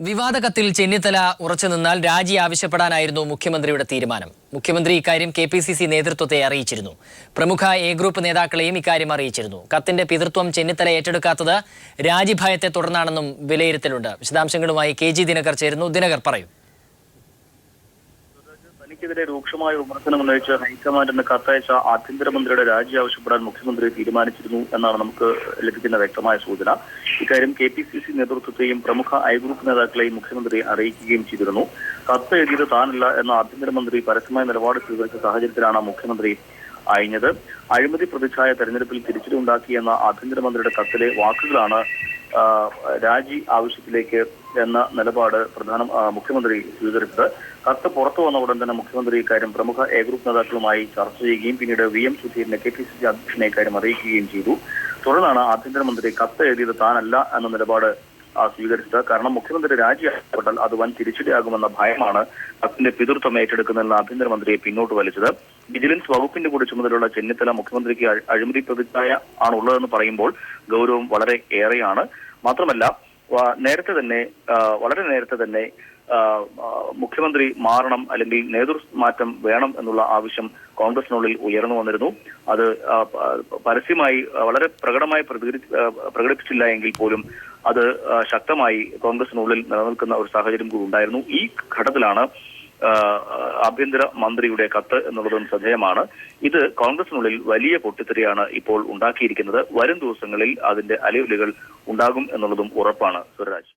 വിവാദ കത്തിൽ ചെന്നിത്തല ഉറച്ചുനിന്നാൽ രാജി ആവശ്യപ്പെടാനായിരുന്നു മുഖ്യമന്ത്രിയുടെ തീരുമാനം. മുഖ്യമന്ത്രി ഇക്കാര്യം കെപിസിസി നേതൃത്വത്തെ അറിയിച്ചിരുന്നു. പ്രമുഖ എ ഗ്രൂപ്പ് നേതാക്കളെയും ഇക്കാര്യം അറിയിച്ചിരുന്നു. കത്തിന്റെ പിതൃത്വം ചെന്നിത്തല ഏറ്റെടുക്കാത്തത് രാജിഭയത്തെ തുടർന്നാണെന്നും വിലയിരുത്തലുണ്ട്. വിശദാംശങ്ങളുമായി KG ദിനകർ ചേരുന്നു. ദിനകർ പറയൂ. തനിക്കെതിരെ രൂക്ഷമായ വിമർശനം ഉന്നയിച്ച് ഹൈക്കമാൻഡിന് കത്തയച്ച ആഭ്യന്തരമന്ത്രിയുടെ രാജി ആവശ്യപ്പെടാൻ മുഖ്യമന്ത്രി തീരുമാനിച്ചിരുന്നു എന്നാണ് നമുക്ക് ലഭിക്കുന്ന വ്യക്തമായ സൂചന. ഇക്കാര്യം KPCC നേതൃത്വത്തെയും പ്രമുഖ ഐ ഗ്രൂപ്പ് നേതാക്കളെയും മുഖ്യമന്ത്രി അറിയിക്കുകയും ചെയ്തിരുന്നു. കത്ത് എഴുതിയത് താനല്ല എന്ന ആഭ്യന്തരമന്ത്രി പരസ്യമായ നിലപാട് സ്വീകരിച്ച സാഹചര്യത്തിലാണ് മുഖ്യമന്ത്രി അയഞ്ഞത്. അഴിമതി പ്രതിച്ഛായ തെരഞ്ഞെടുപ്പിൽ തിരിച്ചടിയുണ്ടാക്കിയെന്ന ആഭ്യന്തരമന്ത്രിയുടെ കത്തിലെ വാക്കുകളാണ് രാജി ആവശ്യത്തിലേക്ക് എന്ന നിലപാട് മുഖ്യമന്ത്രി സ്വീകരിച്ചത്. കത്ത് പുറത്തു വന്ന ഉടൻ തന്നെ മുഖ്യമന്ത്രി ഇക്കാര്യം പ്രമുഖ എ ഗ്രൂപ്പ് നേതാക്കളുമായി ചർച്ച ചെയ്യുകയും പിന്നീട് VM സുധീരനെ KPCC അധ്യക്ഷനെ ഇക്കാര്യം അറിയിക്കുകയും ചെയ്തു. തുടർന്നാണ് ആഭ്യന്തരമന്ത്രി കത്ത് എഴുതിയത് താനല്ല എന്ന നിലപാട് സ്വീകരിച്ചത്. കാരണം മുഖ്യമന്ത്രി രാജി ആവശ്യപ്പെട്ടാൽ അത് വൻ തിരിച്ചടിയാകുമെന്ന ഭയമാണ് കത്തിന്റെ പിതൃത്വം ഏറ്റെടുക്കുന്നതെന്ന് ആഭ്യന്തരമന്ത്രിയെ പിന്നോട്ട് വലിച്ചത്. വിജിലൻസ് വകുപ്പിന്റെ കൂടി ചുമതലയുള്ള ചെന്നിത്തല മുഖ്യമന്ത്രിക്ക് അഴിമതി പ്രതിച്ഛായ ആണുള്ളതെന്ന് പറയുമ്പോൾ ഗൗരവം വളരെ ഏറെയാണ്. മാത്രമല്ല വളരെ നേരത്തെ തന്നെ മുഖ്യമന്ത്രി മാറണം അല്ലെങ്കിൽ നേതൃമാറ്റം വേണം എന്നുള്ള ആവശ്യം കോൺഗ്രസിനുള്ളിൽ ഉയർന്നു വന്നിരുന്നു. അത് പരസ്യമായി വളരെ പ്രകടമായി പ്രകടിപ്പിച്ചില്ല എങ്കിൽ പോലും അത് ശക്തമായി കോൺഗ്രസിനുള്ളിൽ നിലനിൽക്കുന്ന ഒരു സാഹചര്യം കൂടി ഉണ്ടായിരുന്നു. ഈ ഘട്ടത്തിലാണ് ആഭ്യന്തര മന്ത്രിയുടെ കത്ത് എന്നുള്ളതും ശ്രദ്ധേയമാണ്. ഇത് കോൺഗ്രസിനുള്ളിൽ വലിയ പൊട്ടിത്തെറിയാണ് ഇപ്പോൾ ഉണ്ടാക്കിയിരിക്കുന്നത്. വരും ദിവസങ്ങളിൽ അതിന്റെ അലയൊലികൾ ഉണ്ടാകും എന്നുള്ളതും ഉറപ്പാണ്. സ്വരാജ്.